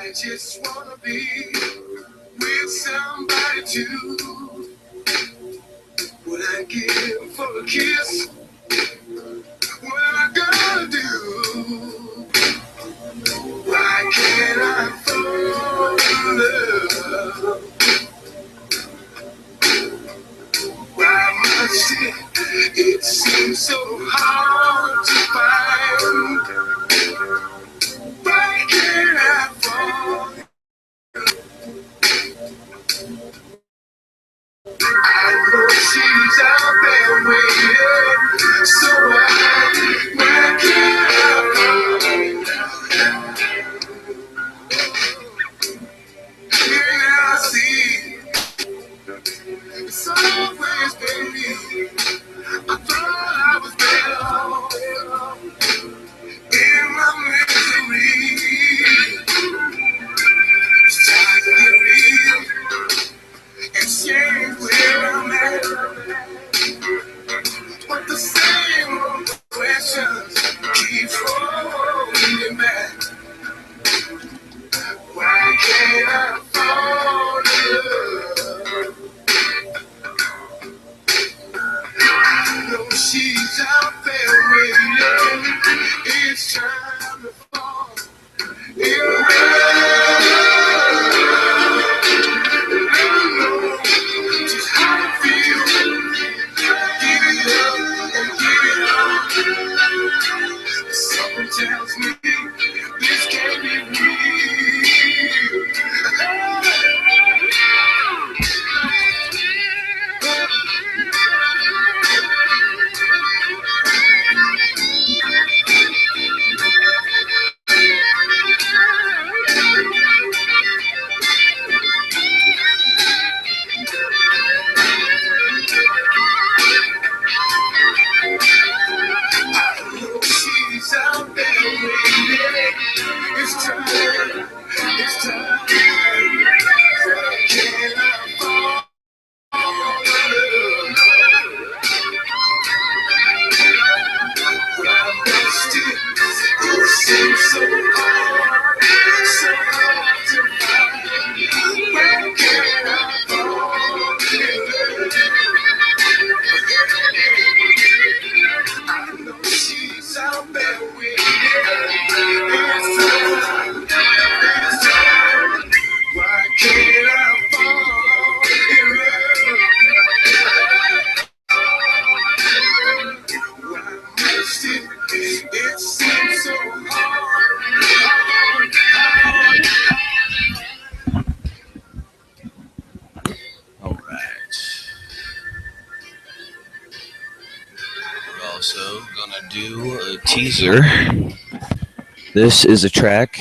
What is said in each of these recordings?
I just wanna be with somebody too. What I give for a kiss, what I gonna do? Why can't I fall in love? Why must it seem so hard to find? Why can't I fall? I know she's out there waiting, so why can't I fall? Here I see it's always been me. I thought I was better in my misery. It's time to get real and change where I'm at. But the same old questions keep holding me back. Why can't I fall in love? I know she's out there waiting. It's time to fall in love. I know just how I feel. Give it up and give it on. Something tells me this can't be real. She's out there waiting. It's time. It's time. Can I fall in love? I must it seems so hard to find. Where can I fall in love? I know she's out there waiting. It's time. It's time. Why can't I fall in love? Why must it seems so hard, All right. We're also gonna do a teaser. This is a track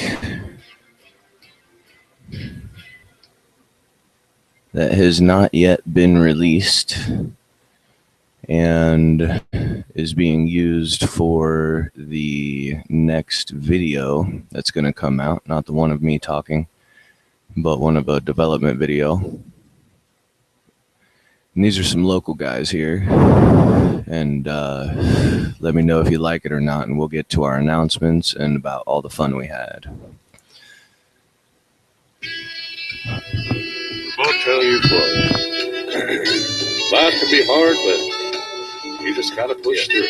that has not yet been released and is being used for the next video that's going to come out. Not the one of me talking, but one of a development video. And these are some local guys here. And let me know if you like it or not, and we'll get to our announcements and about all the fun we had. I'll tell you what. Life can be hard, but you just gotta push through.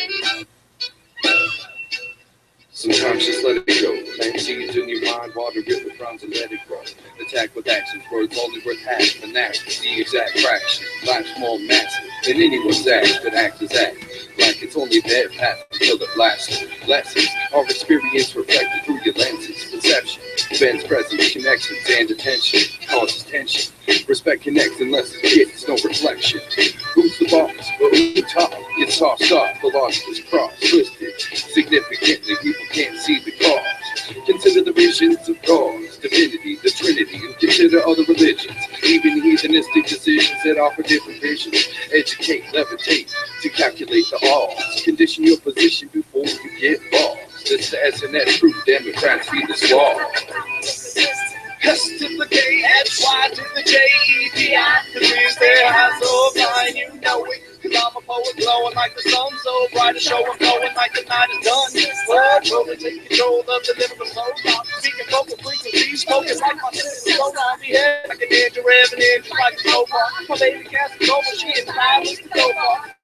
Sometimes just let it go. Plant seeds in your mind, water it with rhymes and let it grow. Attack with actions, words only worth half the act. The exact fraction, life's more massive than anyone's act, but act is act. Like it's only their path until it lasts. Lessons are experience reflected through your lenses. Perception, events, presence, connections, and attention causes tension. Respect connects unless it gets no reflection. Who's the boss? But who the top? It's tossed off, philosophies crossed, twisted. Significantly, people can't see the cause. Consider the visions of God's divinity, the Trinity, and consider other religions. Even heathenistic decisions that offer different visions. Educate, levitate, to calculate the odds. Condition your position before you get lost. This the SNS true Democrats feed the swamp. S to the K, H, Y to the J, E, G, I. The dreams their eyes so fine, you know it. Cause I'm a poet glowing like the sun, so bright and showing flowing like the night is done. Word, rolling, take control of the lyrical soul. Speaking vocal frequency, trees, smoking like my sister's so on me head. Like an edge of revenue, just like a sofa. My baby cast is over, she is fine with the sofa.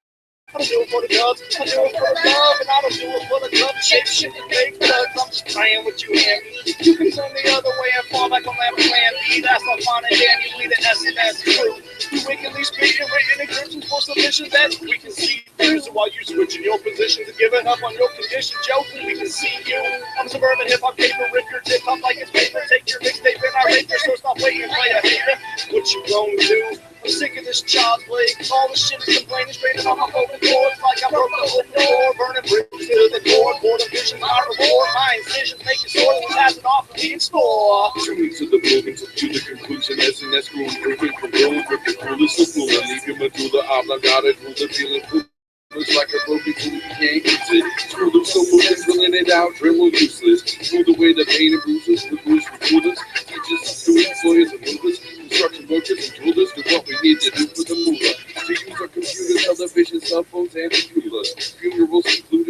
I don't do it for the guns, I do it for the love, and I don't do it for the club, shape shit and fake thugs. I'm just playing with you and me. You can turn the other way and fall like a lamb plan B. That's my fun and Danny, we the S&S crew. You wickedly speaking, written encryptions for submissions that we can see through. So while you switching your positions and giving up on your conditions, Joe, we can see you. I'm suburban hip hop paper, rip your tip up like it's paper. Take your mixtape and I rape your, so stop waiting, play a hater. What you gonna do? I'm sick of this child's play. All the shit is complaining, straight on my broken boards. Like I broke the whole floor, burning bricks to the core. Board of vision, my reward. My incisions make it sort of pass it off and be in store. Tuning to the moving to the conclusion. S&S groove, grooving from room, dripping through the supplement. Leave your medulla oblongata through the feeling poop. Looks like a broken tool, you can't use it. Screw them so moving, drilling it out, dribble useless. Smooth away the pain and bruises, the bruise for coolers. Teachers, students, lawyers, and movers. Construction workers and toolers do what we need to do for the moolah. To use our computers, television, cell phones, and computers. Funerals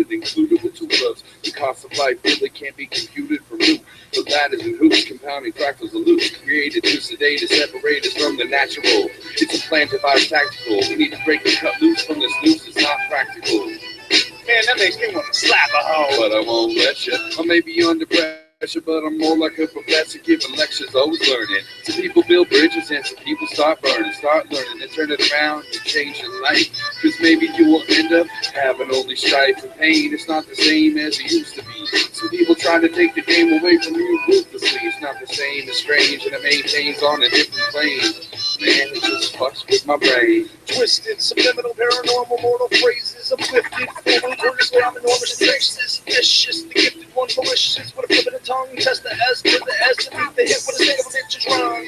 included with two clubs. The cost of life really can't be computed for loot. So ladders and hoops, compounding fractals of loot. Created to sedate to separate us from the natural. It's a plan to buy tactical. We need to break the cut loose from this noose. It's not practical. Man, that makes me want to slap a hoe. But I won't let you. I may be under pressure, but I'm more like a professor giving lectures, always learning. Some people build bridges and some people start burning, start learning and turn it around and change your life. Cause maybe you will end up having only strife and pain. It's not the same as it used to be. Some people try to take the game away from you ruthlessly. It's not the same, it's strange, and it maintains on a different plane. Man, it just fucks with my brain. Twisted, subliminal, paranormal, mortal phrases. Uplifted, forward, earnestly, I'm enormous traces. Vicious, the gifted one, malicious, with a flip of the tongue. Test the S to the S to beat the hit with a state of a bitch's run.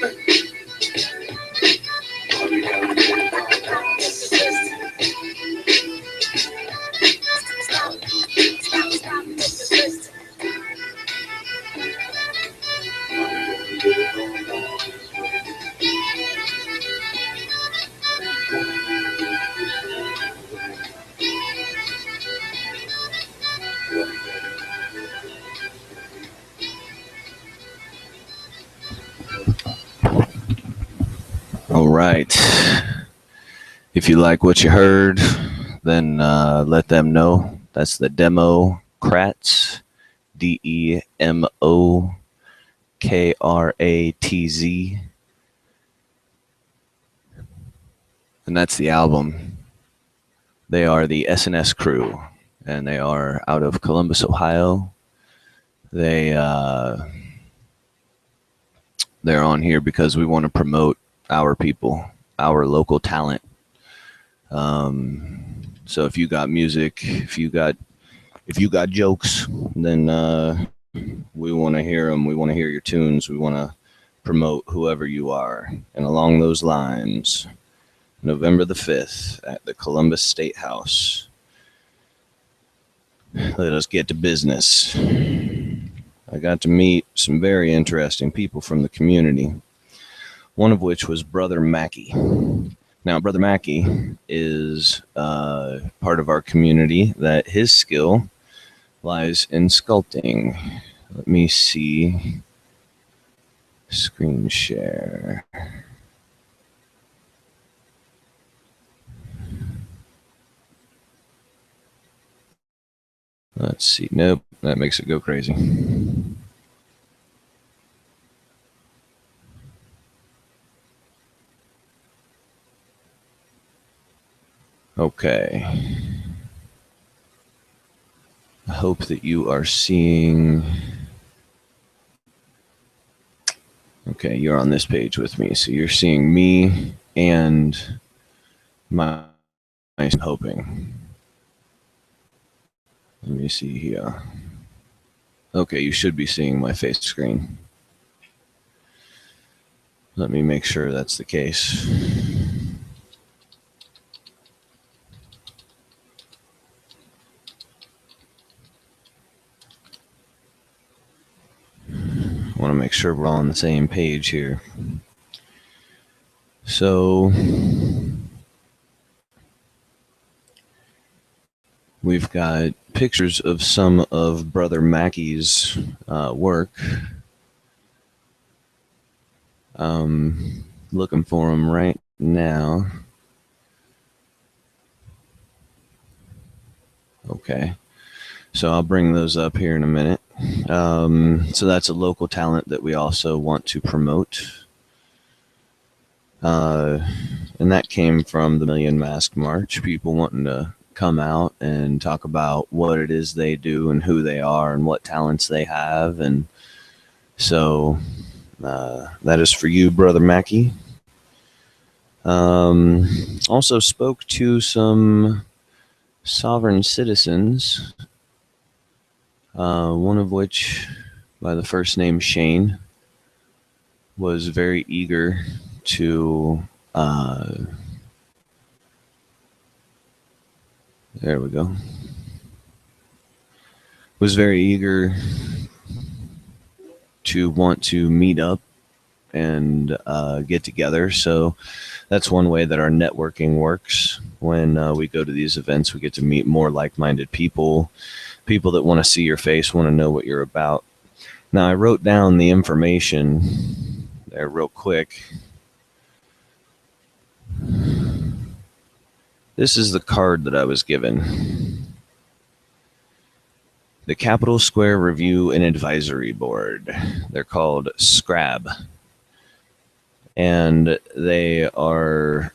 All right. If you like what you heard, then let them know. That's the Democrats, DEMOKRATZ. And that's the album. They are the S&S crew, and they are out of Columbus, Ohio. They're on here because we want to promote our people, our local talent. So if you got music, if you got jokes, then we want to hear them. We want to hear your tunes. We want to promote whoever you are. And along those lines, November the 5th at the Columbus State House. Let us get to business. I got to meet some very interesting people from the community, one of which was Brother Mackey. Now, Brother Mackey is part of our community that his skill lies in sculpting. Let me see. Screen share. Let's see. Nope, that makes it go crazy. Okay. I hope that you are seeing. Okay, you're on this page with me. So you're seeing me and my hoping. Let me see here. Okay, you should be seeing my face screen. Let me make sure that's the case. I want to make sure we're all on the same page here. So we've got pictures of some of Brother Mackey's work. Looking for them right now. Okay. So I'll bring those up here in a minute. So that's a local talent that we also want to promote. And that came from the Million Mask March, people wanting to come out and talk about what it is they do and who they are and what talents they have. And so that is for you, Brother Mackey. Also spoke to some sovereign citizens, one of which, by the first name Shane, was very eager to there we go. Was very eager to want to meet up and get together. So that's one way that our networking works. When we go to these events, we get to meet more like-minded people, people that want to see your face, want to know what you're about. Now, I wrote down the information there real quick. This is the card that I was given. The Capital Square Review and Advisory Board. They're called SCRAB. And they are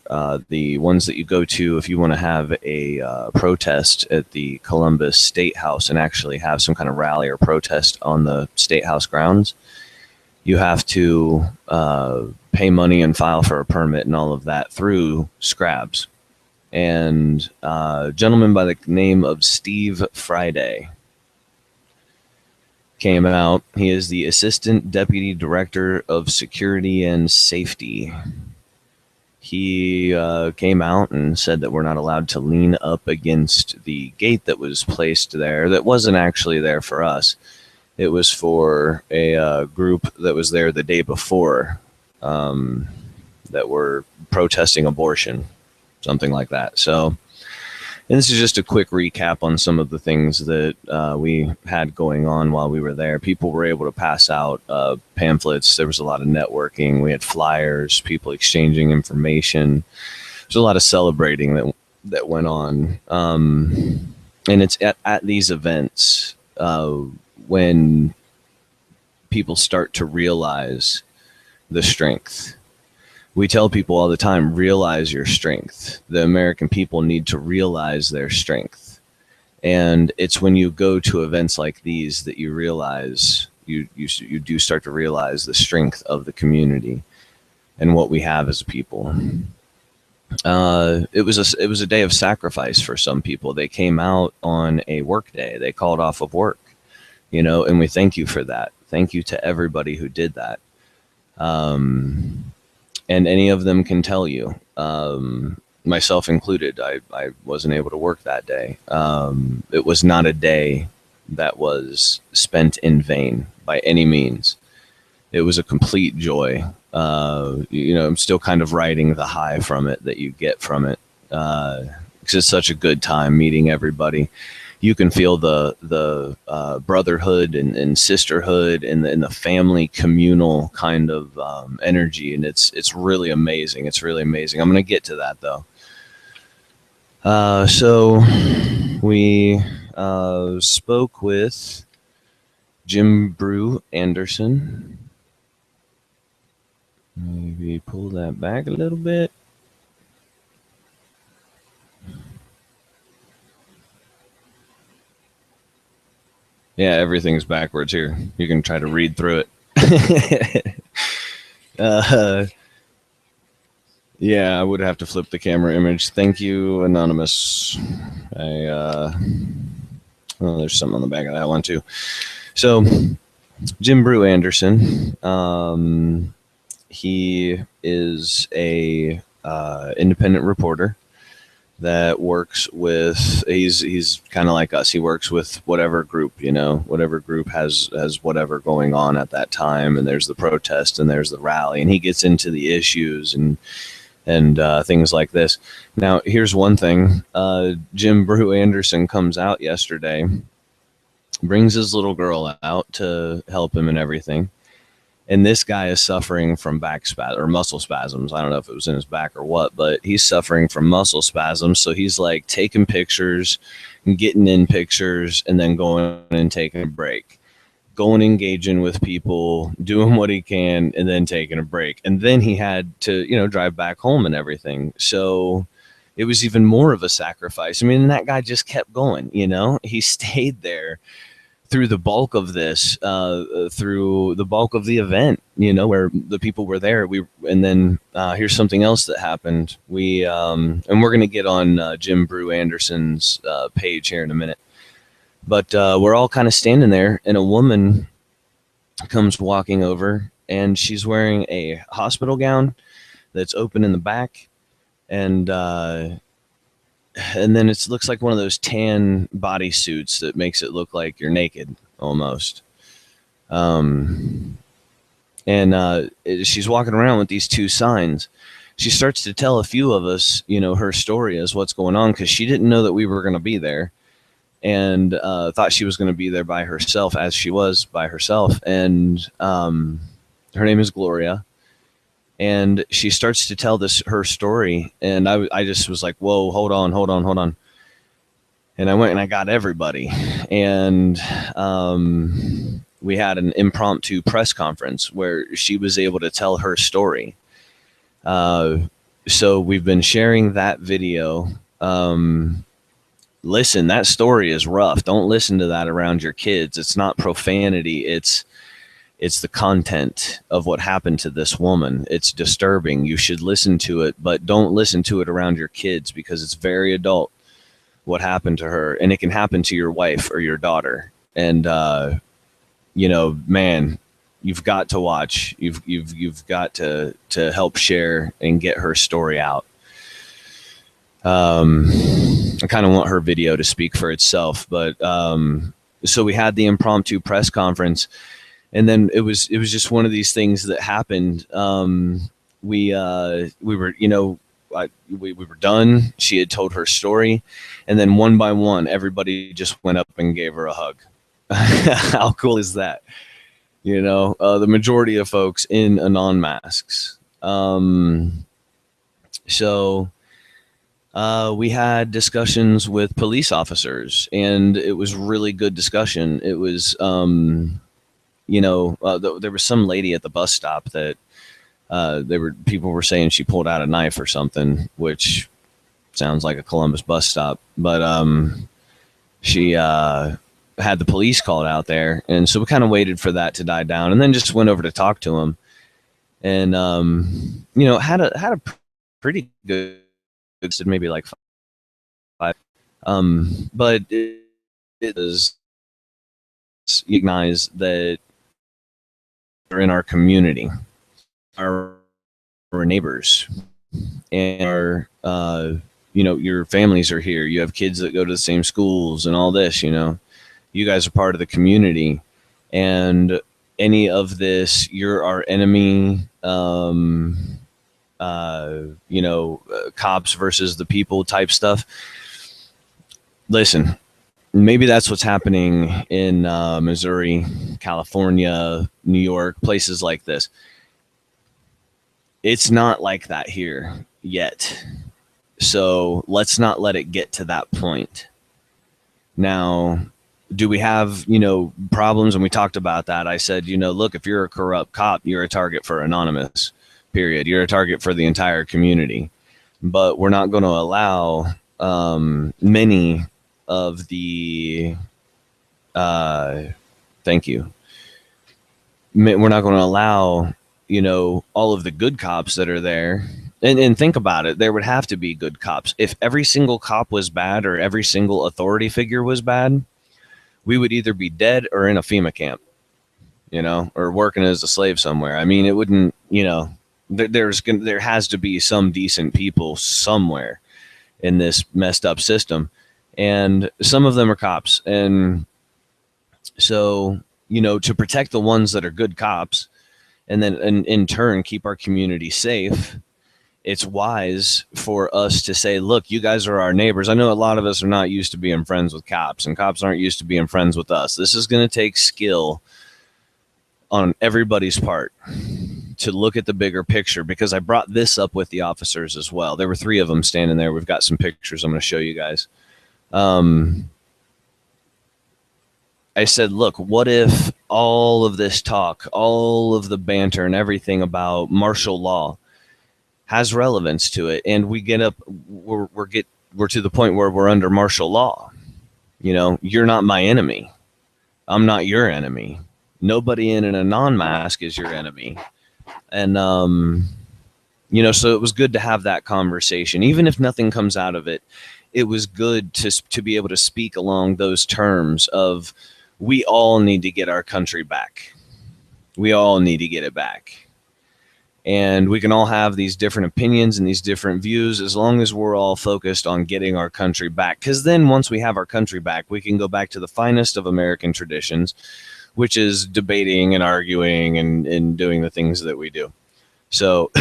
the ones that you go to if you want to have a protest at the Columbus State House and actually have some kind of rally or protest on the State House grounds. You have to pay money and file for a permit and all of that through SCRABs. And a gentleman by the name of Steve Friday came out. He is the Assistant Deputy Director of Security and Safety. He came out and said that we're not allowed to lean up against the gate that was placed there. That wasn't actually there for us. It was for a group that was there the day before that were protesting abortion, something like that. So, and this is just a quick recap on some of the things that we had going on while we were there. People were able to pass out pamphlets. There was a lot of networking. We had flyers, people exchanging information. There's a lot of celebrating that went on. And it's at these events when people start to realize the strength. We tell people all the time, realize your strength. The American people need to realize their strength. And it's when you go to events like these that you realize, you do start to realize the strength of the community and what we have as a people. It was a day of sacrifice for some people. They came out on a work day. They called off of work, and we thank you for that. Thank you to everybody who did that. And any of them can tell you, myself included, I wasn't able to work that day. It was not a day that was spent in vain by any means. It was a complete joy. I'm still kind of riding the high from it that you get from it. Because it's such a good time meeting everybody. You can feel the brotherhood and sisterhood and the family communal kind of energy, and it's really amazing. It's really amazing. I'm going to get to that though. So we spoke with Jim Brew Anderson. Maybe pull that back a little bit. Yeah, everything's backwards here. You can try to read through it. Yeah, I would have to flip the camera image. Thank you, Anonymous. There's something on the back of that one too. So, Jim Brew Anderson, he is a independent reporter that works with, he's kind of like us. He works with whatever group, whatever group has whatever going on at that time. And there's the protest and there's the rally, and he gets into the issues and things like this. Now, here's one thing. Jim Brew Anderson comes out yesterday, brings his little girl out to help him and everything. And this guy is suffering from back spasm or muscle spasms. I don't know if it was in his back or what, but he's suffering from muscle spasms. So he's like taking pictures, getting in pictures, and then going and taking a break, going engaging with people, doing what he can, and then taking a break. And then he had to, drive back home and everything. So it was even more of a sacrifice. I mean, that guy just kept going, he stayed there through the bulk of this, through the bulk of the event, where the people were there. And then here's something else that happened. And we're going to get on Jim Brew Anderson's page here in a minute. But we're all kind of standing there, and a woman comes walking over, and she's wearing a hospital gown that's open in the back. And then it looks like one of those tan body suits that makes it look like you're naked almost. And she's walking around with these two signs. She starts to tell a few of us, her story as what's going on, because she didn't know that we were going to be there, and thought she was going to be there by herself, as she was by herself. And her name is Gloria. And she starts to tell her story, and I just was like, whoa, hold on. And I went and I got everybody, and we had an impromptu press conference where she was able to tell her story. So we've been sharing that video. Listen, that story is rough. Don't listen to that around your kids. It's not profanity. It's the content of what happened to this woman. It's disturbing. You should listen to it, but don't listen to it around your kids, because it's very adult what happened to her, and it can happen to your wife or your daughter. And man, you've got to watch. You've got to help share and get her story out. I kind of want her video to speak for itself, but so we had the impromptu press conference. And then it was just one of these things that happened. We were, we were done. She had told her story, and then one by one, everybody just went up and gave her a hug. How cool is that? The majority of folks in Anon masks. So we had discussions with police officers, and it was really good discussion. It was, there was some lady at the bus stop that people were saying she pulled out a knife or something, which sounds like a Columbus bus stop. But she had the police called out there, and so we kind of waited for that to die down, and then just went over to talk to him, and had a pretty good, maybe like 5, but it is recognize that are in our community, our neighbors, and your families are here. You have kids that go to the same schools and all this. You guys are part of the community, and any of this, you're our enemy. Cops versus the people type stuff. Listen. Maybe that's what's happening in Missouri, California, New York, places like this. It's not like that here yet. So let's not let it get to that point. Now, do we have, problems? And we talked about that. I said, look, if you're a corrupt cop, you're a target for Anonymous, period. You're a target for the entire community. But we're not going to allow many of the thank you. We're not going to allow, all of the good cops that are there. And think about it. There would have to be good cops. If every single cop was bad, or every single authority figure was bad, we would either be dead or in a FEMA camp, or working as a slave somewhere. I mean, it wouldn't, there has to be some decent people somewhere in this messed up system. And some of them are cops. And so, to protect the ones that are good cops, and then in turn keep our community safe, it's wise for us to say, look, you guys are our neighbors. I know a lot of us are not used to being friends with cops, and cops aren't used to being friends with us. This is going to take skill on everybody's part to look at the bigger picture, because I brought this up with the officers as well. There were 3 of them standing there. We've got some pictures I'm going to show you guys. I said, look, what if all of this talk, all of the banter and everything about martial law has relevance to it, and we get up, we're to the point where we're under martial law. You know, you're not my enemy. I'm not your enemy. Nobody in a non-mask is your enemy. And, you know, so it was good to have that conversation. Even if nothing comes out of it, it was good to be able to speak along those terms of, we all need to get our country back. We all need to get it back. And we can all have these different opinions and these different views as long as we're all focused on getting our country back. Because then once we have our country back, we can go back to the finest of American traditions, which is debating and arguing and doing the things that we do. So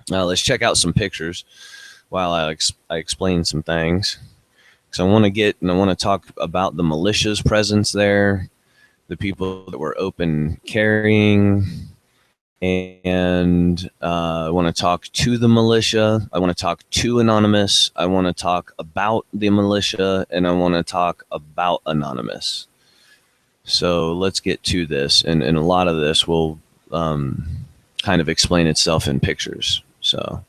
let's check out some pictures while I explain some things. Because I want to talk about the militia's presence there, the people that were open carrying, and I want to talk to the militia. I want to talk to Anonymous. I want to talk about the militia, and I want to talk about Anonymous. So let's get to this, and a lot of this will kind of explain itself in pictures. So.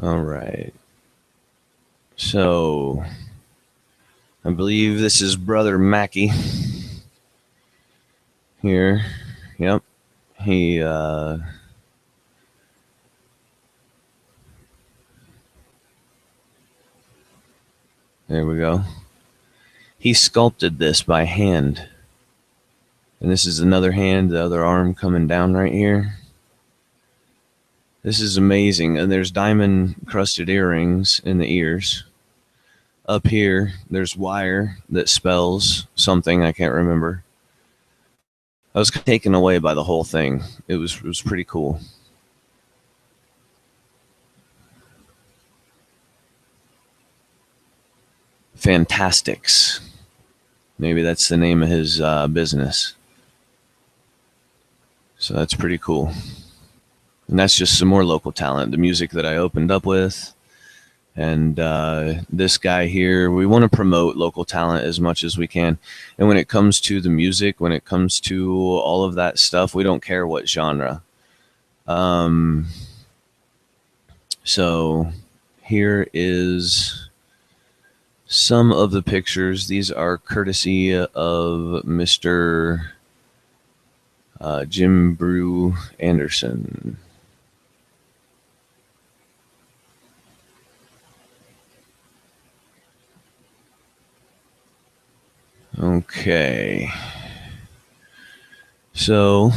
All right. So I believe this is Brother Mackey here. Yep. He there we go. He sculpted this by hand. And this is another hand, the other arm coming down right here. This is amazing. And there's diamond crusted earrings in the ears. Up here, there's wire that spells something I can't remember. I was taken away by the whole thing. It was pretty cool. Fantastics. Maybe that's the name of his business. So that's pretty cool. And that's just some more local talent, the music that I opened up with. And this guy here, we want to promote local talent as much as we can. And when it comes to the music, when it comes to all of that stuff, we don't care what genre. So here is some of the pictures. These are courtesy of Mr. Jim Brew Anderson. Okay. So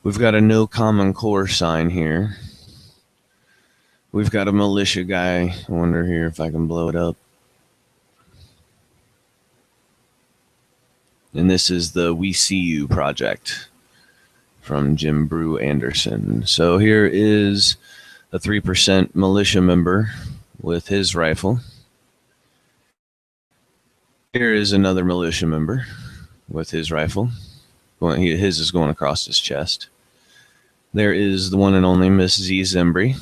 we've got a no common core sign here. We've got a militia guy. I wonder here if I can blow it up. And this is the We See You project from Jim Brew Anderson. So here is a 3% militia member with his rifle. Here is another militia member with his rifle. His is going across his chest. There is the one and only Miss Z Zembry.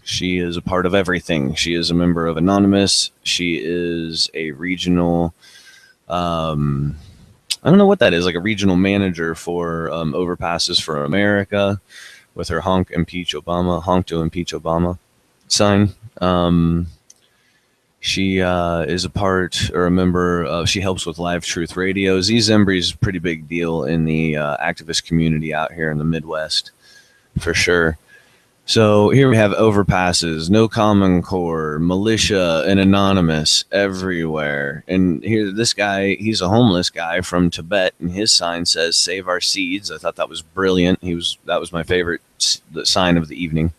She is a part of everything. She is a member of Anonymous. She is a regional, I don't know what that is, like a regional manager for Overpasses for America with her honk to impeach Obama sign. She is a part or a member of, she helps with Live Truth Radio. Z Zembry is a pretty big deal in the activist community out here in the Midwest, for sure. So here we have Overpasses, No Common Core, Militia, and Anonymous everywhere. And here, this guy, he's a homeless guy from Tibet, and his sign says, "Save our seeds." I thought that was brilliant. That was my favorite sign of the evening.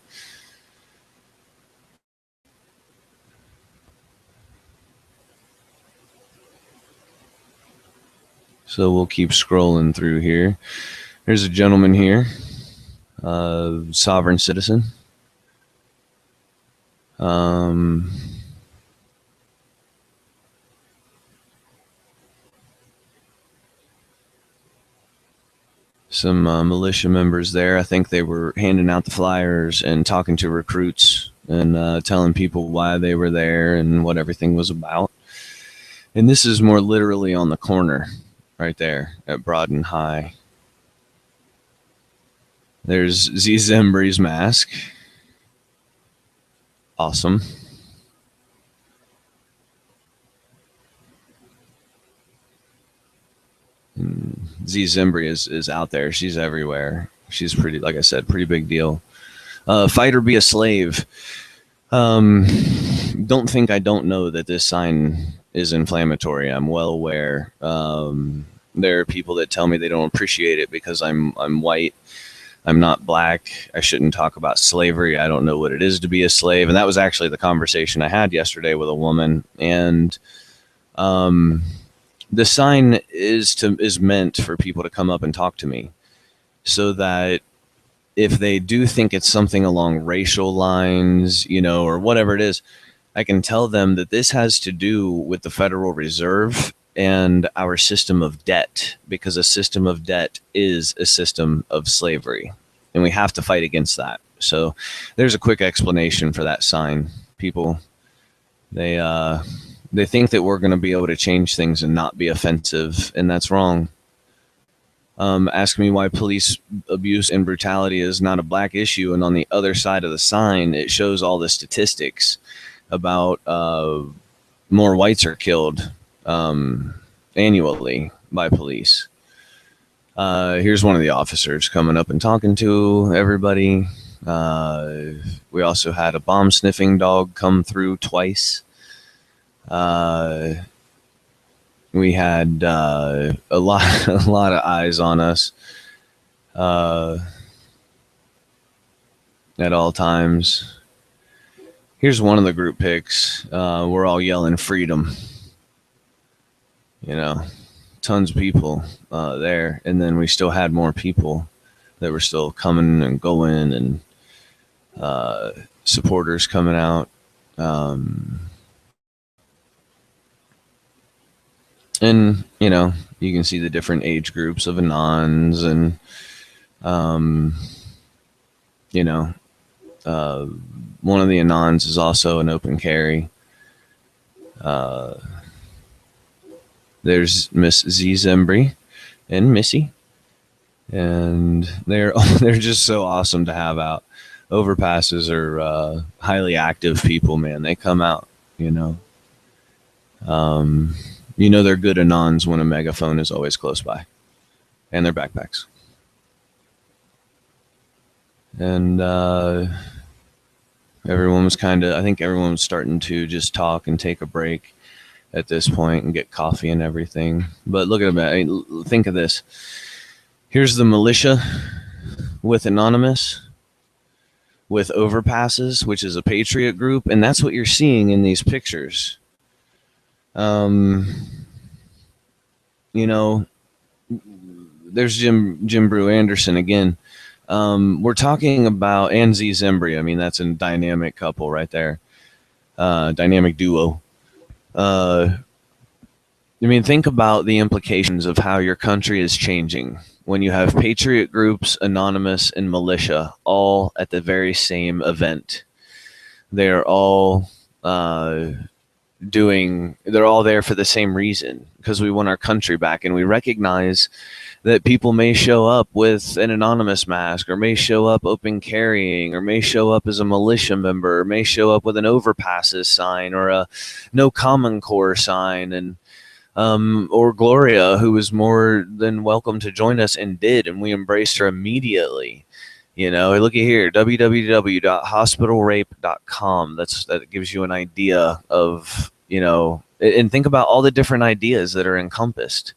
So we'll keep scrolling through here. There's a gentleman here, sovereign citizen. Um, some militia members there. I think they were handing out the flyers and talking to recruits and telling people why they were there and what everything was about. And this is more literally on the corner right there at Broad and High. There's Z Zembre's mask. Awesome. Z Zembri is out there. She's everywhere. She's pretty, like I said, pretty big deal. Fight or be a slave. Don't think I don't know that this sign is inflammatory. I'm well aware. There are people that tell me they don't appreciate it because I'm white. I'm not black. I shouldn't talk about slavery. I don't know what it is to be a slave. And that was actually the conversation I had yesterday with a woman. And the sign is meant for people to come up and talk to me, so that if they do think it's something along racial lines, or whatever it is, I can tell them that this has to do with the Federal Reserve and our system of debt, because a system of debt is a system of slavery, and we have to fight against that. So there's a quick explanation for that sign. People, they think that we're going to be able to change things and not be offensive, and that's wrong. Ask me why police abuse and brutality is not a black issue, and on the other side of the sign, it shows all the statistics about more whites are killed annually by police. Here's one of the officers coming up and talking to everybody. We also had a bomb sniffing dog come through twice. We had a lot of eyes on us at all times. Here's one of the group pics. We're all yelling freedom. Tons of people there. And then we still had more people that were still coming and going, and supporters coming out. And, you can see the different age groups of Anons, and, one of the Anons is also an open carry. There's Miss Z Zembri and Missy, and they're just so awesome to have out. Overpasses are highly active people, man. They come out, they're good Anons when a megaphone is always close by, and their backpacks. And everyone was I think everyone was starting to just talk and take a break at this point and get coffee and everything. But look at it. Think of this. Here's the militia with Anonymous, with Overpasses, which is a patriot group, and that's what you're seeing in these pictures. There's Jim Brew Anderson again. We're talking about, and Z Zembri. I mean, that's a dynamic couple right there. Dynamic duo. Think about the implications of how your country is changing when you have patriot groups, Anonymous, and militia all at the very same event. They're all they're all there for the same reason, because we want our country back, and we recognize that people may show up with an Anonymous mask, or may show up open carrying, or may show up as a militia member, or may show up with an Overpasses sign, or a No Common Core sign, and or Gloria, who was more than welcome to join us and did, and we embraced her immediately. Look at here, www.hospitalrape.com. That gives you an idea of, and think about all the different ideas that are encompassed.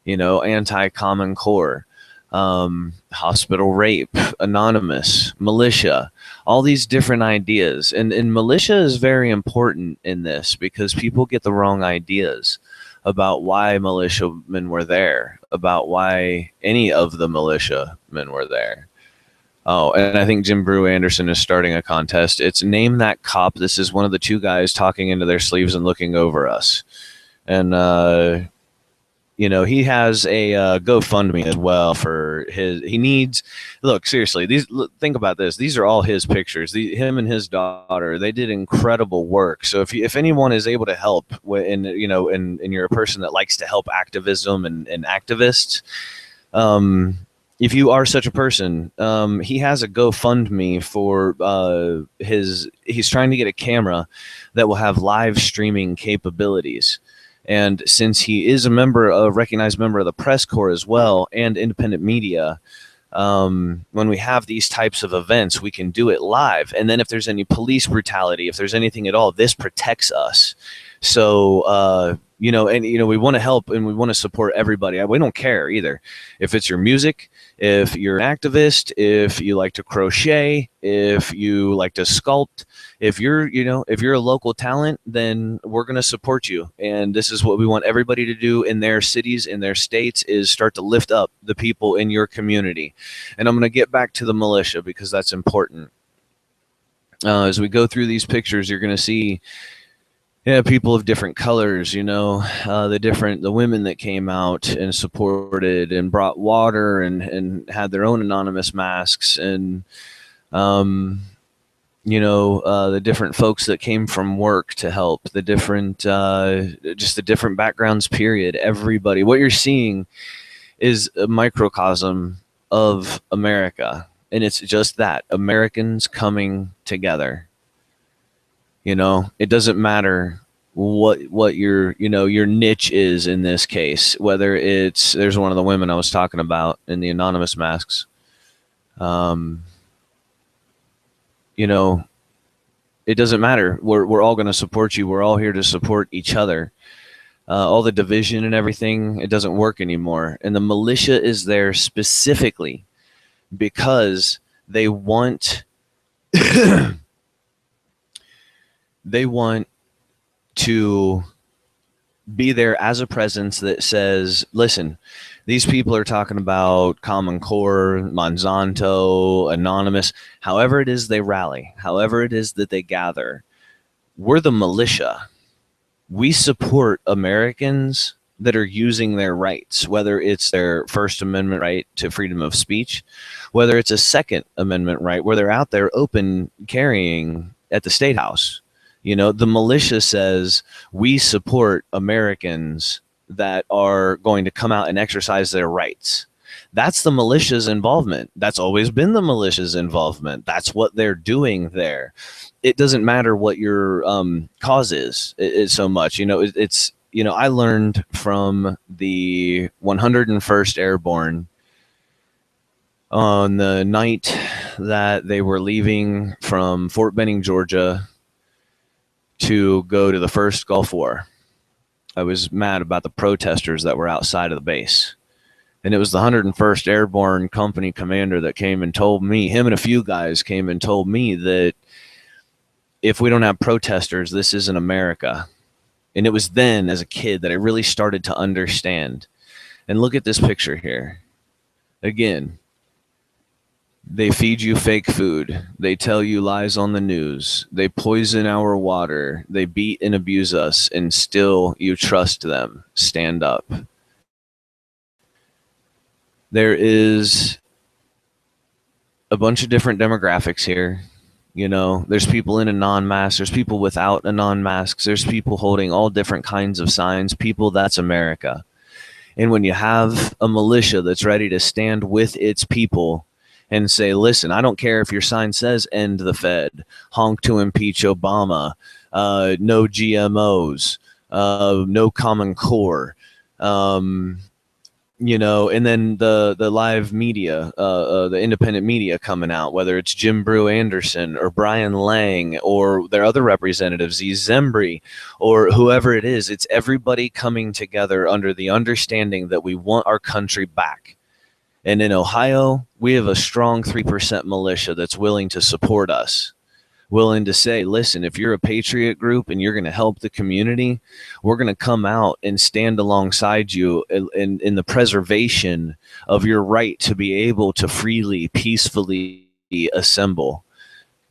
Anti-Common Core, hospital rape, Anonymous, militia, all these different ideas. And militia is very important in this, because people get the wrong ideas about why militiamen were there, about why any of the militiamen were there. Oh, and I think Jim Brew Anderson is starting a contest. It's Name That Cop. This is one of the two guys talking into their sleeves and looking over us. And, he has a GoFundMe as well for his. He needs. Look, seriously, think about this. These are all his pictures. Him and his daughter. They did incredible work. So if anyone is able to help, and you're a person that likes to help activism and activists, if you are such a person, he has a GoFundMe for he's trying to get a camera that will have live streaming capabilities. And since he is a recognized member of the press corps as well and independent media, when we have these types of events, we can do it live. And then if there's any police brutality, if there's anything at all, this protects us. So, we want to help and we want to support everybody. We don't care either. If it's your music, if you're an activist, if you like to crochet, if you like to sculpt, if you're a local talent, then we're going to support you. And this is what we want everybody to do in their cities, in their states, is start to lift up the people in your community. And I'm going to get back to the militia because that's important. As we go through these pictures, you're going to see people of different colors, the women that came out and supported and brought water and had their own anonymous masks, and the different folks that came from work to help, the different backgrounds, period. Everybody, what you're seeing is a microcosm of America, and it's just that, Americans coming together. It doesn't matter what your niche is in this case, whether there's one of the women I was talking about in the anonymous masks. It doesn't matter. We're all going to support you. We're all here to support each other. All the division and everything, it doesn't work anymore. And the militia is there specifically because they want they want to be there as a presence that says, listen, these people are talking about Common Core, Monsanto, Anonymous, however it is they rally, however it is that they gather. We're the militia. We support Americans that are using their rights, whether it's their First Amendment right to freedom of speech, whether it's a Second Amendment right where they're out there open carrying at the State House. The militia says we support Americans that are going to come out and exercise their rights. That's the militia's involvement. That's always been the militia's involvement. That's what they're doing there. It doesn't matter what your cause is so much. I learned from the 101st Airborne on the night that they were leaving from Fort Benning, Georgia, to go to the first Gulf War. I was mad about the protesters that were outside of the base. And it was the 101st Airborne Company commander that came and told me, him and a few guys came and told me that if we don't have protesters, this isn't America. And it was then, as a kid, that I really started to understand. And look at this picture here. Again, they feed you fake food. They tell you lies on the news. They poison our water. They beat and abuse us, and still you trust them. Stand up. There is a bunch of different demographics here. There's people in a non-mask. There's people without a non-masks. There's people holding all different kinds of signs. People, that's America. And when you have a militia that's ready to stand with its people and say, listen, I don't care if your sign says end the Fed, honk to impeach Obama, no GMOs, no Common Core, and then the live media, the independent media coming out, whether it's Jim Brew Anderson or Brian Lang or their other representatives, Z Zembri, or whoever it is, it's everybody coming together under the understanding that we want our country back. And in Ohio, we have a strong 3% militia that's willing to support us, willing to say, listen, if you're a patriot group and you're going to help the community, we're going to come out and stand alongside you in the preservation of your right to be able to freely, peacefully assemble,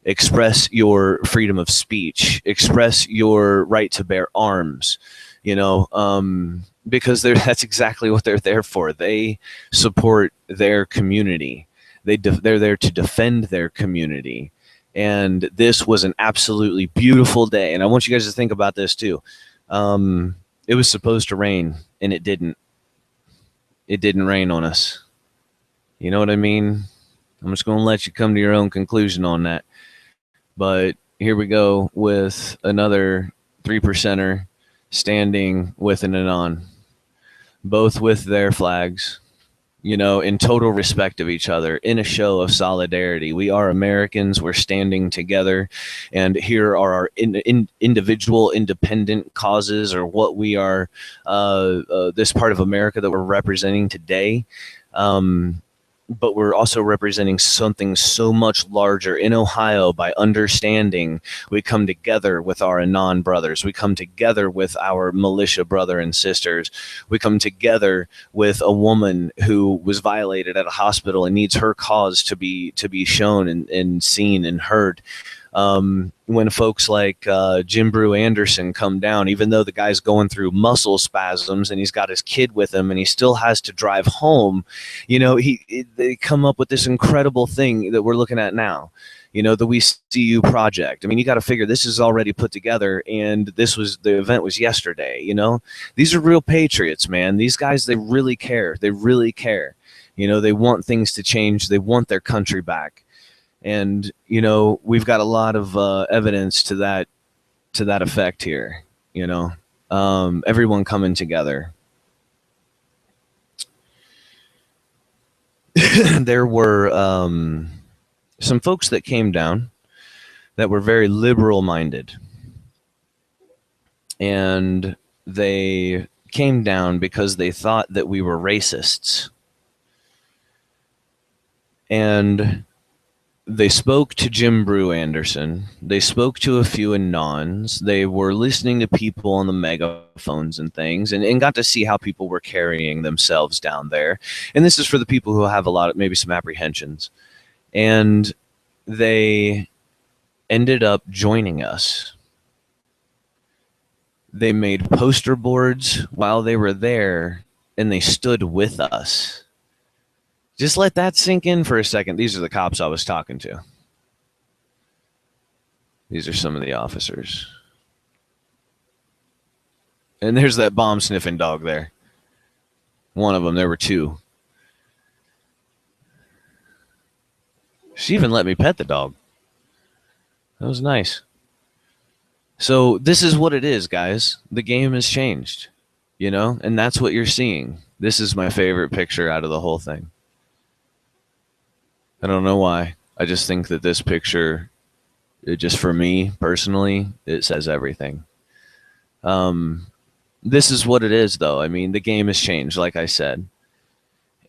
express your freedom of speech, express your right to bear arms, because that's exactly what they're there for. They support their community. They're there to defend their community. And this was an absolutely beautiful day. And I want you guys to think about this too. It was supposed to rain, and it didn't. It didn't rain on us. You know what I mean? I'm just going to let you come to your own conclusion on that. But here we go with another 3%er standing with an anon, both with their flags, in total respect of each other, in a show of solidarity. We are Americans. We're standing together. And here are our individual independent causes, or what we are, this part of America that we're representing today. But we're also representing something so much larger in Ohio. By understanding, we come together with our Anon brothers. We come together with our militia brother and sisters. We come together with a woman who was violated at a hospital and needs her cause to be shown and seen and heard. When folks like Jim Brew Anderson come down, even though the guy's going through muscle spasms and he's got his kid with him and he still has to drive home, they come up with this incredible thing that we're looking at now, the We See You project. I mean, you got to figure this is already put together, and the event was yesterday. These are real patriots, man. These guys, they really care. They really care. They want things to change. They want their country back. And, we've got a lot of evidence to that effect here, everyone coming together. There were some folks that came down that were very liberal minded. And they came down because they thought that we were racists. And they spoke to Jim Brew Anderson. They spoke to a few Anons. They were listening to people on the megaphones and things, and got to see how people were carrying themselves down there. And this is for the people who have maybe some apprehensions. And they ended up joining us. They made poster boards while they were there, and they stood with us. Just let that sink in for a second. These are the cops I was talking to. These are some of the officers. And there's that bomb sniffing dog there. One of them. There were two. She even let me pet the dog. That was nice. So this is what it is, guys. The game has changed, and that's what you're seeing. This is my favorite picture out of the whole thing. I don't know why. I just think that this picture, just for me personally, it says everything. This is what it is, though. I mean, the game has changed, like I said,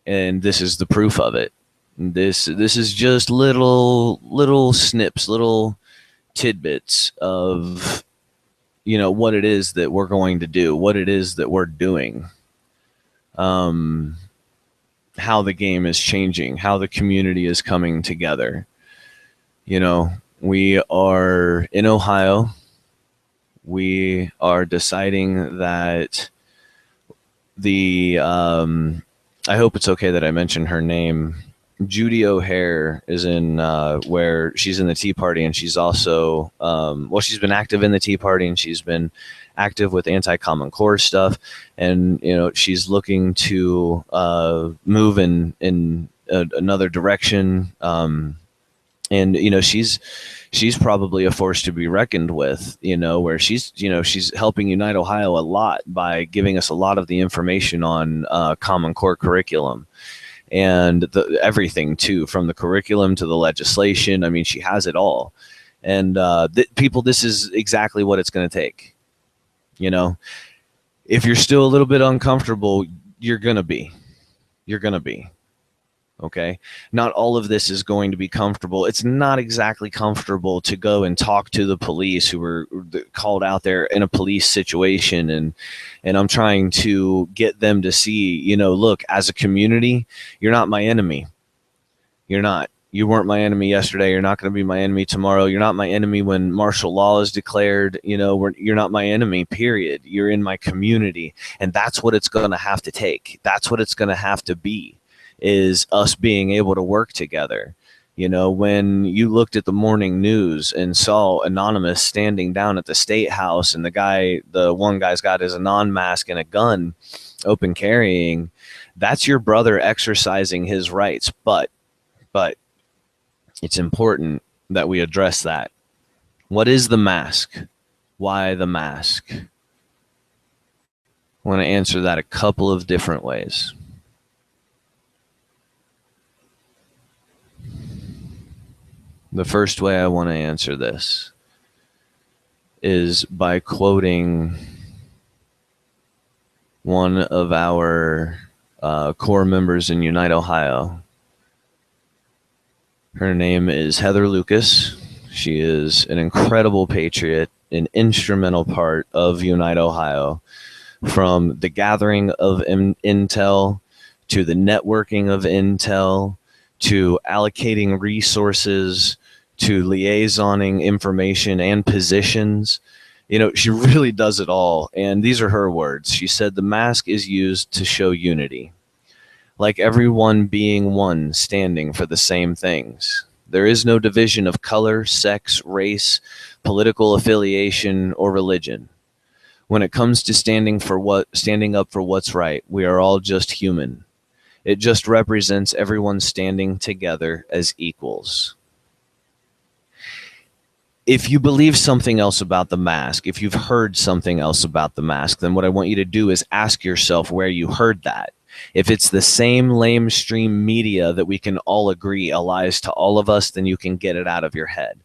and this is the proof of it. This is just little snips, little tidbits of, what it is that we're going to do, what it is that we're doing. How the game is changing, how the community is coming together. We are in Ohio. We are deciding that I hope it's okay that I mention her name. Judy O'Hare is in where she's in the Tea Party, and she's also she's been active in the Tea Party, and she's been active with anti-Common Core stuff, and she's looking to move in another direction, and she's probably a force to be reckoned with, where she's helping unite Ohio a lot by giving us a lot of the information on Common Core curriculum. And everything too, from the curriculum to the legislation. I mean, she has it all. And people, this is exactly what it's going to take. If you're still a little bit uncomfortable, you're going to be. Okay. Not all of this is going to be comfortable. It's not exactly comfortable to go and talk to the police who were called out there in a police situation. And I'm trying to get them to see, look, as a community, you're not my enemy. You're not. You weren't my enemy yesterday. You're not going to be my enemy tomorrow. You're not my enemy when martial law is declared. You're not my enemy, period. You're in my community. And that's what it's going to have to take. That's what it's going to have to be, is us being able to work together. When you looked at the morning news and saw Anonymous standing down at the State House, and the one guy's got his Anon mask and a gun, open carrying, that's your brother exercising his rights. But it's important that we address that. What is the mask? Why the mask? I want to answer that a couple of different ways. The first way I want to answer this is by quoting one of our core members in Unite, Ohio. Her name is Heather Lucas. She is an incredible patriot, an instrumental part of Unite, Ohio, from the gathering of intel to the networking of intel to allocating resources to liaisoning information and positions. She really does it all. And these are her words. She said, "The mask is used to show unity. Like everyone being one, standing for the same things. There is no division of color, sex, race, political affiliation, or religion. When it comes to standing up for what's right, we are all just human. It just represents everyone standing together as equals." If you believe something else about the mask, if you've heard something else about the mask, then what I want you to do is ask yourself where you heard that. If it's the same lamestream media that we can all agree lies to all of us, then you can get it out of your head.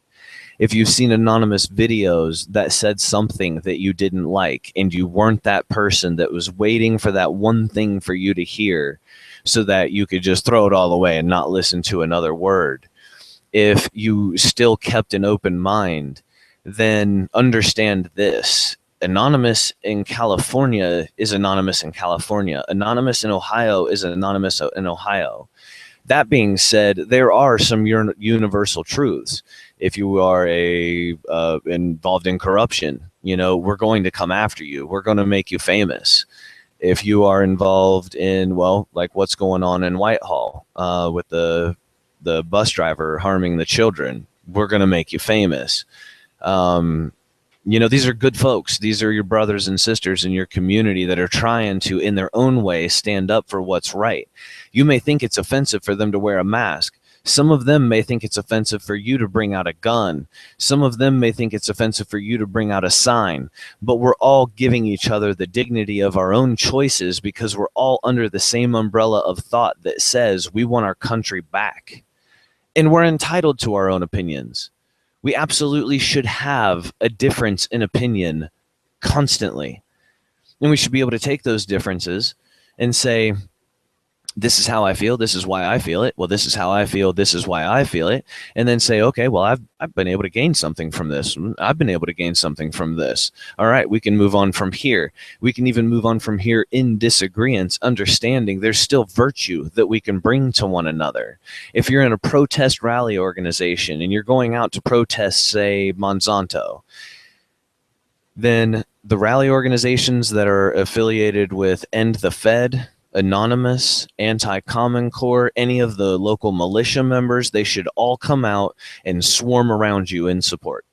If you've seen anonymous videos that said something that you didn't like, and you weren't that person that was waiting for that one thing for you to hear so that you could just throw it all away and not listen to another word, if you still kept an open mind, then understand this. Anonymous in California is anonymous in California. Anonymous in Ohio is anonymous in Ohio. That being said, there are some universal truths. If you are involved in corruption, we're going to come after you. We're going to make you famous. If you are involved in, like what's going on in Whitehall with the bus driver harming the children, we're going to make you famous. These are good folks. These are your brothers and sisters in your community that are trying to, in their own way, stand up for what's right. You may think it's offensive for them to wear a mask. Some of them may think it's offensive for you to bring out a gun. Some of them may think it's offensive for you to bring out a sign. But we're all giving each other the dignity of our own choices, because we're all under the same umbrella of thought that says we want our country back. And we're entitled to our own opinions. We absolutely should have a difference in opinion constantly. And we should be able to take those differences and say, this is how I feel, this is why I feel it. Well, this is how I feel, this is why I feel it. And then say, okay, well, I've been able to gain something from this. I've been able to gain something from this. All right, we can move on from here. We can even move on from here in disagreements, understanding there's still virtue that we can bring to one another. If you're in a protest rally organization and you're going out to protest, say, Monsanto, then the rally organizations that are affiliated with End the Fed, Anonymous, Anti-Common Core, any of the local militia members, they should all come out and swarm around you in support.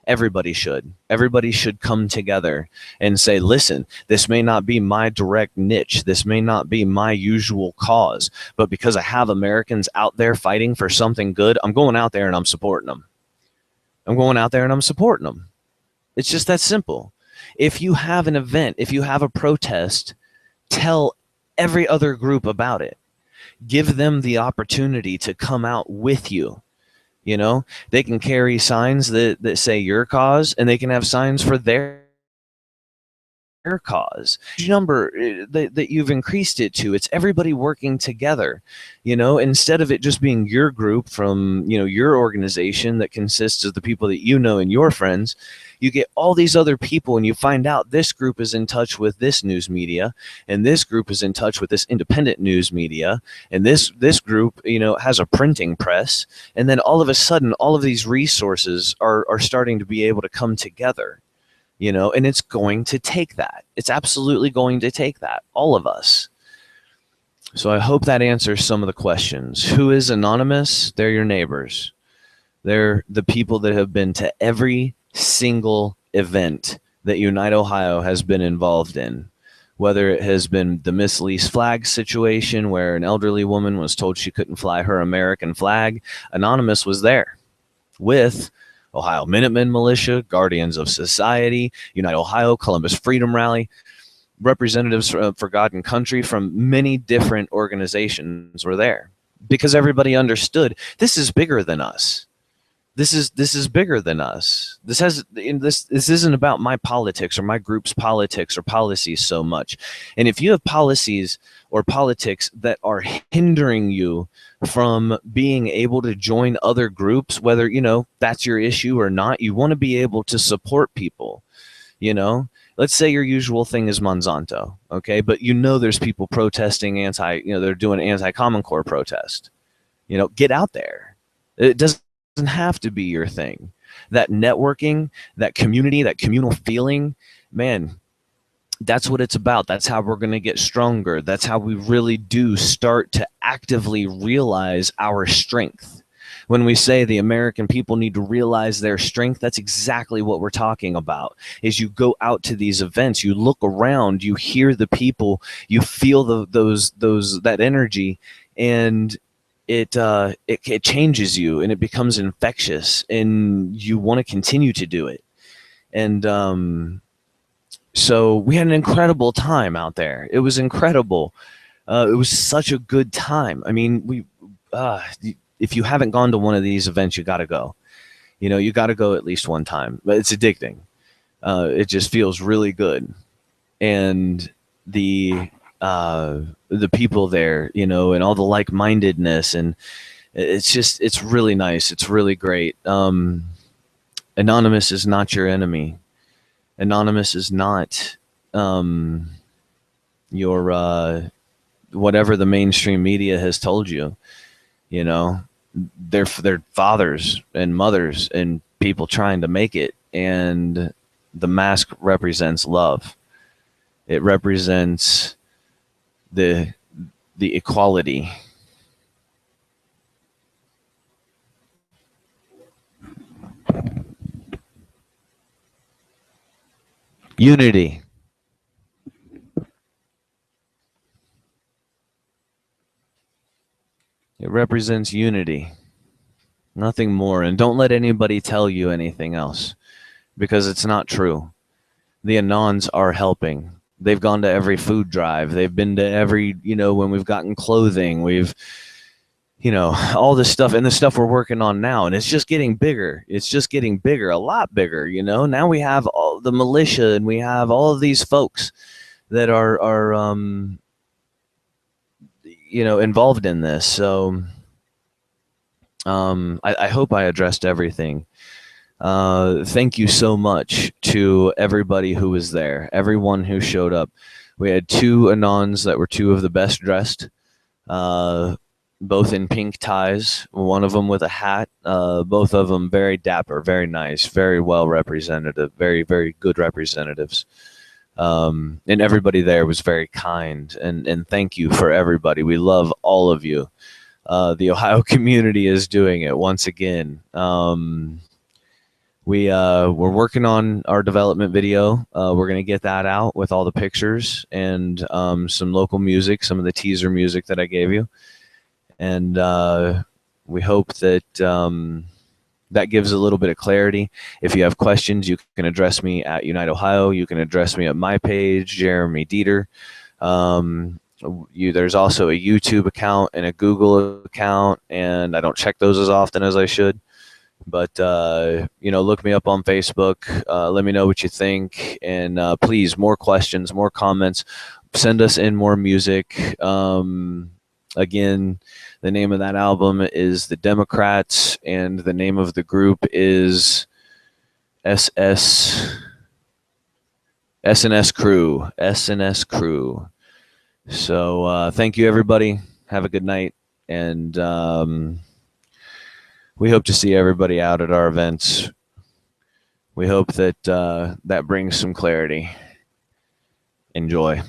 Everybody should. Everybody should come together and say, listen, this may not be my direct niche. This may not be my usual cause. But because I have Americans out there fighting for something good, I'm going out there and I'm supporting them. I'm going out there and I'm supporting them. It's just that simple. If you have an event, if you have a protest, tell every other group about it. Give them the opportunity to come out with you. They can carry signs that say your cause, and they can have signs for their cause. Number that you've increased it to. It's everybody working together, instead of it just being your group from, your organization that consists of the people that you know and your friends. You get all these other people and you find out this group is in touch with this news media, and this group is in touch with this independent news media, and this group, has a printing press. And then all of a sudden, all of these resources are starting to be able to come together. And it's going to take that. It's absolutely going to take that. All of us. So I hope that answers some of the questions. Who is anonymous? They're your neighbors. They're the people that have been to every single event that Unite Ohio has been involved in. Whether it has been the Miss Lee's flag situation where an elderly woman was told she couldn't fly her American flag, Anonymous was there with Ohio Minutemen Militia, Guardians of Society, Unite Ohio, Columbus Freedom Rally, representatives for God and Country from many different organizations were there because everybody understood this is bigger than us. This is bigger than us. This isn't about my politics or my group's politics or policies so much. And if you have policies or politics that are hindering you from being able to join other groups, whether that's your issue or not, you want to be able to support people. Let's say your usual thing is Monsanto, okay, but there's people protesting they're doing anti-Common Core protest. Get out there. It doesn't have to be your thing. That networking, that community, that communal feeling, man, that's what it's about. That's how we're going to get stronger. That's how we really do start to actively realize our strength. When we say the American people need to realize their strength, that's exactly what we're talking about. Is you go out to these events, you look around, you hear the people, you feel that energy, and it changes you, and it becomes infectious, and you want to continue to do it. And so we had an incredible time out there. It was incredible. It was such a good time. I mean, if you haven't gone to one of these events, you got to go. You got to go at least one time. But it's addicting. It just feels really good, and the people there, and all the like-mindedness, and it's really nice. It's really great. Anonymous is not your enemy. Anonymous is not your whatever the mainstream media has told you. They're fathers and mothers and people trying to make it, and the mask represents love. It represents the equality. Unity. It represents unity. Nothing more. And don't let anybody tell you anything else, because it's not true. The Anons are helping. They've gone to every food drive. They've been to every, when we've gotten clothing, we've, all this stuff, and the stuff we're working on now. And it's just getting bigger. It's just getting bigger, a lot bigger, Now we have all the militia, and we have all of these folks that are involved in this. So I hope I addressed everything. Thank you so much to everybody who was there, everyone who showed up. We had two Anons that were two of the best dressed, both in pink ties, one of them with a hat, both of them very dapper, very nice, very well representative, very, very good representatives. And everybody there was very kind, and thank you for everybody. We love all of you. The Ohio community is doing it once again. We're working on our development video. We're going to get that out with all the pictures and some local music, some of the teaser music that I gave you. And we hope that that gives a little bit of clarity. If you have questions, you can address me at Unite Ohio. You can address me at my page, Jeremy Dieter. There's also a YouTube account and a Google account, and I don't check those as often as I should. But look me up on Facebook. Let me know what you think, and please, more questions, more comments. Send us in more music. Again, the name of that album is The Democrats, and the name of the group is SS SNS Crew. SNS Crew. So thank you, everybody. Have a good night, and we hope to see everybody out at our events. We hope that that brings some clarity. Enjoy.